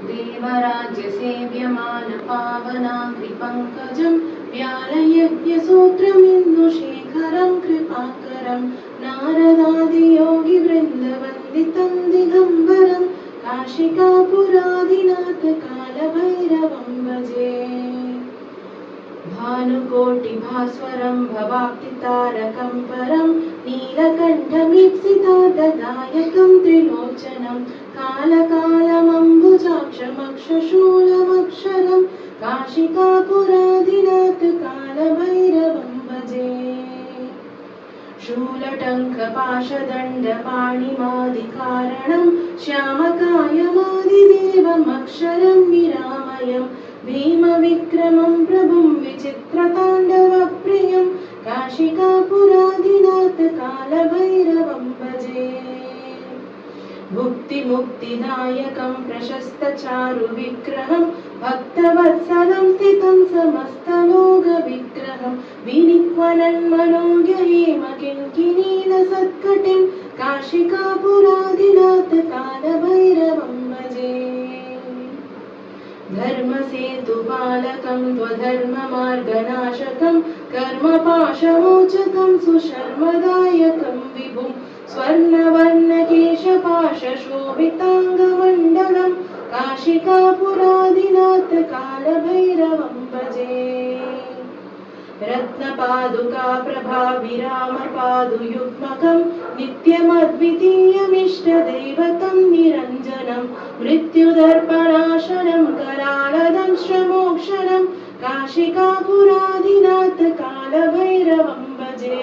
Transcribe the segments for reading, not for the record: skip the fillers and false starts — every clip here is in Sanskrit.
देवराज्यसेव्यमानपावनाग्रिपङ्कजं व्यालयज्ञसूत्रमिन्दुशेखरं कृपाकरं नारदादियोगिवृन्दवन्दितं दिगम्बरं काशिकापुरादिनाथकालभैरवं भजे। भानुकोटिभास्वरं भवाप्तितारकं परं नीलकण्ठमीप्सितार्थदायकं त्रिलोचनं कालकालमम्बुजाक्षमक्षशूलमक्षरं काशिकापुरादिनाथकालभैरवं भजे। शूलटङ्कपाशदण्डपाणिमादिकारणं श्यामकायमादिदेवमक्षरं निरामयं भीमविक्रमं प्रभुं विचित्रताण्डवप्रियं काशिकापुरादिनाथकालभैरवं भजे। भुक्तिमुक्तिदायकं प्रशस्तचारुविग्रहं भक्तवत्सलं स्थितं समस्तलोकविग्रहं विनिक्वलन्मनोज्ञहेमकिङ्किणीलसत्कटिं काशिकापुरादिनाथकालभैरवं भजे। धर्मसेतुपालकं त्वधर्ममार्गनाशकं कर्मपाशमोचकं सुशर्मदायकं विभुं स्वर्णवर्णकेशपाशशोभिताङ्गमण्डलं काशिकापुरादिनाथकालभैरवं भजे। रत्नपादुकाप्रभाविरामपादुयुग्मकं नित्यमद्वितीयमिष्टदैवतं निरञ्जनं मृत्युदर्पणाशनं करालदंश्रमोक्षणं काशिकापुरादिनाथकालभैरवं भजे।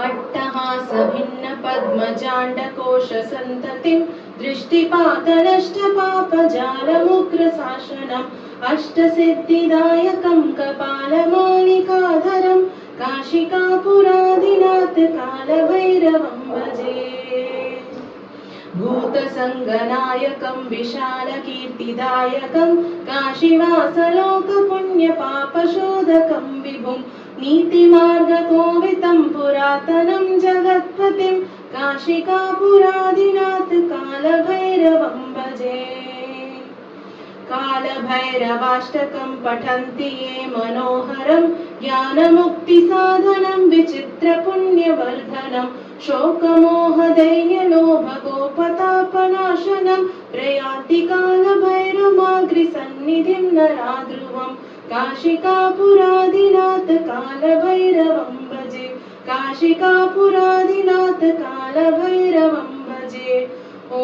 अट्टहासभिन्नपद्मजाण्डकोशसन्ततिं दृष्टिपातनष्टपापजालमुग्रशासनम् अष्टसिद्धिदायकं कपालमालिकाधरं काशिकापुरादिनाथकालभैरवं भजे। भूतसङ्गनायकं विशालकीर्तिदायकं काशीवासलोकपुण्यपापशोधकं विभुं नीतिमार्गतोवितं पुरातनं जगत्पतिं काशिकापुरादिनाथकालभैरवं भजे। कालभैरवाष्टकं पठन्ति ये मनोहरं ज्ञानमुक्तिसाधनं विचित्रपुण्यवर्धनं शोकमोहदैन्यलोभगोपतापनाशनं प्रयान्ति कालभैरवाग्रिसन्निधिं नराध्रुवं काशिकापुरादिनाथकालभैरवं भजे। काशिकापुरादिनाथकालभैरवं भजे। ॐ